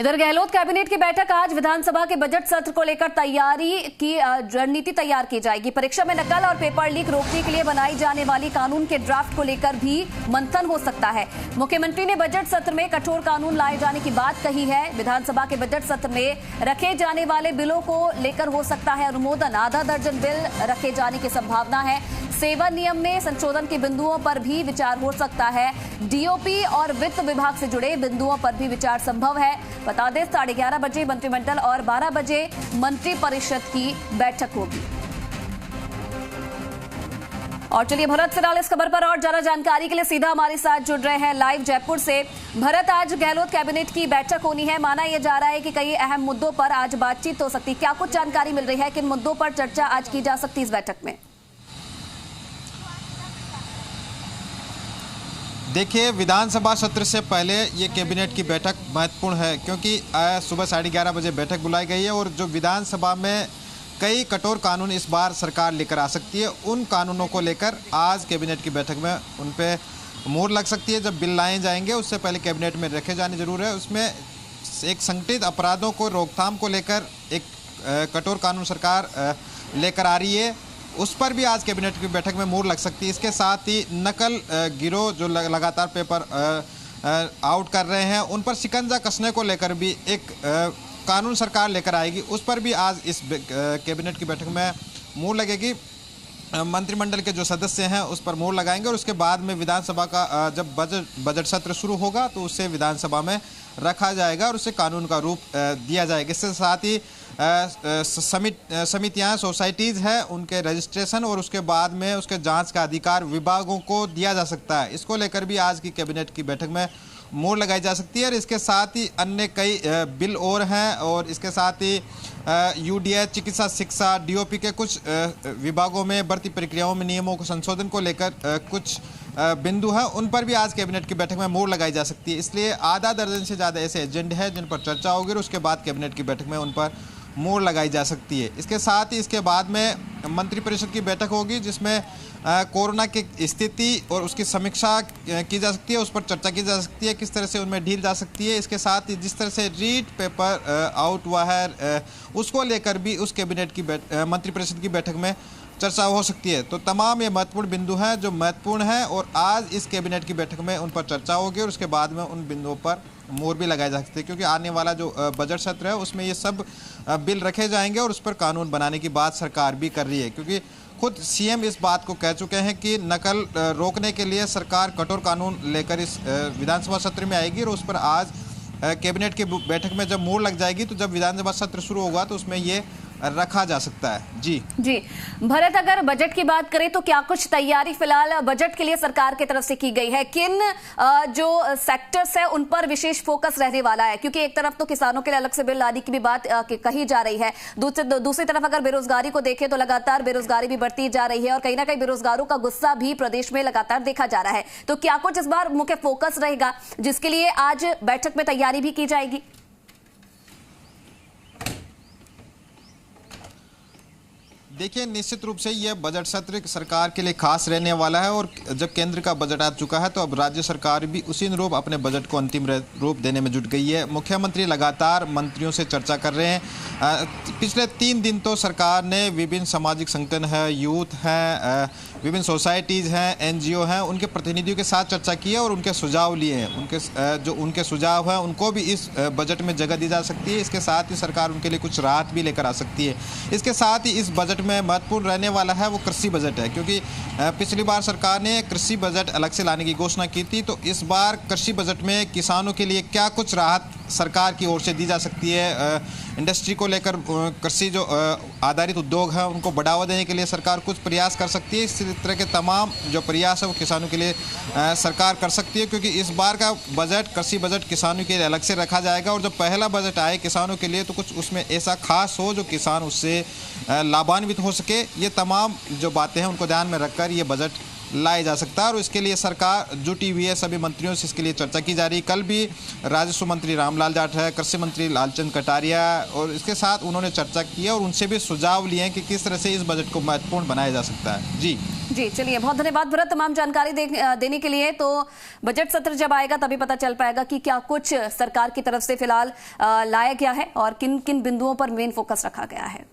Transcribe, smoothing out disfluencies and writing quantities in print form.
इधर गहलोत कैबिनेट की बैठक आज विधानसभा के बजट सत्र को लेकर तैयारी की रणनीति तैयार की जाएगी। परीक्षा में नकल और पेपर लीक रोकने के लिए बनाई जाने वाली कानून के ड्राफ्ट को लेकर भी मंथन हो सकता है। मुख्यमंत्री ने बजट सत्र में कठोर कानून लाए जाने की बात कही है। विधानसभा के बजट सत्र में रखे जाने वाले बिलों को लेकर हो सकता है अनुमोदन। आधा दर्जन बिल रखे जाने की संभावना है। सेवा नियम में संशोधन के बिंदुओं पर भी विचार हो सकता है। डीओपी और वित्त विभाग से जुड़े बिंदुओं पर भी विचार संभव है। बता दें 11:30 बजे मंत्रिमंडल और 12 बजे मंत्रिपरिषद की बैठक होगी। और चलिए भरत फिलहाल इस खबर पर और ज्यादा जानकारी के लिए सीधा हमारे साथ जुड़ रहे हैं लाइव जयपुर से। भरत, आज गहलोत कैबिनेट की बैठक होनी है। माना यह जा रहा है कि कई अहम मुद्दों पर आज बातचीत हो सकती है। क्या कुछ जानकारी मिल रही है, किन मुद्दों पर चर्चा आज की जा सकती है इस बैठक में? देखिए, विधानसभा सत्र से पहले ये कैबिनेट की बैठक महत्वपूर्ण है, क्योंकि सुबह 11:30 बजे बैठक बुलाई गई है और जो विधानसभा में कई कठोर कानून इस बार सरकार लेकर आ सकती है, उन कानूनों को लेकर आज कैबिनेट की बैठक में उन पे मोहर लग सकती है। जब बिल लाए जाएंगे उससे पहले कैबिनेट में रखे जाने जरूर है। उसमें एक संगठित अपराधों को रोकथाम को लेकर एक कठोर कानून सरकार लेकर आ रही है, उस पर भी आज कैबिनेट की बैठक में मोहर लग सकती है। इसके साथ ही नकल गिरोह जो लगातार पेपर आउट कर रहे हैं, उन पर शिकंजा कसने को लेकर भी एक कानून सरकार लेकर आएगी। उस पर भी आज इस कैबिनेट की बैठक में मोहर लगेगी। मंत्रिमंडल के जो सदस्य हैं उस पर मोहर लगाएंगे और उसके बाद में विधानसभा का जब बजट सत्र शुरू होगा तो उसे विधानसभा में रखा जाएगा और उसे कानून का रूप दिया जाएगा। इसके साथ ही समितियां, सोसाइटीज़ हैं, उनके रजिस्ट्रेशन और उसके बाद में उसके जांच का अधिकार विभागों को दिया जा सकता है। इसको लेकर भी आज की कैबिनेट की बैठक में मोहर लगाई जा सकती है। और इसके साथ ही अन्य कई बिल और हैं और इसके साथ ही यूडीएच, चिकित्सा शिक्षा, डीओपी के कुछ विभागों में भर्ती प्रक्रियाओं में नियमों को संशोधन को लेकर कुछ बिंदु हैं, उन पर भी आज कैबिनेट की बैठक में मोहर लगाई जा सकती है। इसलिए आधा दर्जन से ज़्यादा ऐसे एजेंडे हैं जिन पर चर्चा होगी और उसके बाद कैबिनेट की बैठक में उन पर मोहर लगाई जा सकती है। इसके साथ ही इसके बाद में मंत्रिपरिषद की बैठक होगी जिसमें कोरोना की स्थिति और उसकी समीक्षा की जा सकती है, उस पर चर्चा की जा सकती है, किस तरह से उनमें ढील जा सकती है। इसके साथ ही जिस तरह से रीट पेपर आउट हुआ है उसको लेकर भी उस कैबिनेट की मंत्रिपरिषद की बैठक में चर्चा हो सकती है। तो तमाम ये महत्वपूर्ण बिंदु हैं जो महत्वपूर्ण हैं और आज इस कैबिनेट की बैठक में उन पर चर्चा होगी और उसके बाद में उन बिंदुओं पर मोहर भी लगाए जा सकते हैं, क्योंकि आने वाला जो बजट सत्र है उसमें ये सब बिल रखे जाएंगे और उस पर कानून बनाने की बात सरकार भी कर रही है, क्योंकि खुद सीएम इस बात को कह चुके हैं कि नकल रोकने के लिए सरकार कठोर कानून लेकर इस विधानसभा सत्र में आएगी। और उस पर आज कैबिनेट की बैठक में जब मोहर लग जाएगी तो जब विधानसभा सत्र शुरू होगा तो उसमें ये रखा जा सकता है। जी भरत, अगर बजट की बात करें तो क्या कुछ तैयारी फिलहाल बजट के लिए सरकार की तरफ से की गई है? किन जो सेक्टर्स है उन पर विशेष फोकस रहने वाला है? क्योंकि एक तरफ तो किसानों के लिए अलग से बिल लाने की भी बात कही जा रही है, दूसरी तरफ अगर बेरोजगारी को देखें तो लगातार बेरोजगारी भी बढ़ती जा रही है और कहीं ना कहीं बेरोजगारों का गुस्सा भी प्रदेश में लगातार देखा जा रहा है। तो क्या कुछ इस बार मुख्य फोकस रहेगा जिसके लिए आज बैठक में तैयारी भी की जाएगी? देखिए, निश्चित रूप से यह बजट सत्र सरकार के लिए खास रहने वाला है और जब केंद्र का बजट आ चुका है तो अब राज्य सरकार भी उसी अनुरूप अपने बजट को अंतिम रूप देने में जुट गई है। मुख्यमंत्री लगातार मंत्रियों से चर्चा कर रहे हैं। पिछले 3 दिन तो सरकार ने विभिन्न सामाजिक संगठन है, यूथ हैं, विभिन्न सोसाइटीज़ हैं, एनजीओ हैं, उनके प्रतिनिधियों के साथ चर्चा की है और उनके सुझाव लिए हैं। उनके सुझाव हैं उनको भी इस बजट में जगह दी जा सकती है। इसके साथ ही सरकार उनके लिए कुछ राहत भी लेकर आ सकती है। इसके साथ ही इस बजट में महत्वपूर्ण रहने वाला है वो कृषि बजट है, क्योंकि पिछली बार सरकार ने कृषि बजट अलग से लाने की घोषणा की थी। तो इस बार कृषि बजट में किसानों के लिए क्या कुछ राहत सरकार की ओर से दी जा सकती है? इंडस्ट्री को लेकर कृषि जो आधारित उद्योग है उनको बढ़ावा देने के लिए सरकार कुछ प्रयास कर सकती है। इस तरह के तमाम जो प्रयास है वो किसानों के लिए सरकार कर सकती है, क्योंकि इस बार का बजट, कृषि बजट किसानों के लिए अलग से रखा जाएगा और जब पहला बजट आए किसानों के लिए तो कुछ उसमें ऐसा खास हो जो किसान उससे लाभान्वित हो सके। ये तमाम जो बातें हैं उनको ध्यान में रखकर ये बजट लाया जा सकता है और इसके लिए सरकार जुटी हुई है। सभी मंत्रियों से इसके लिए चर्चा की जा रही है। कल भी राजस्व मंत्री रामलाल जाटव, कृषि मंत्री लालचंद कटारिया और इसके साथ उन्होंने चर्चा की है और उनसे भी सुझाव लिए हैं कि किस तरह से इस बजट को महत्वपूर्ण बनाया जा सकता है। जी चलिए, बहुत धन्यवाद भरत तमाम जानकारी देने के लिए। तो बजट सत्र जब आएगा तभी पता चल पाएगा कि क्या कुछ सरकार की तरफ से फिलहाल लाया गया है और किन किन बिंदुओं पर मेन फोकस रखा गया है।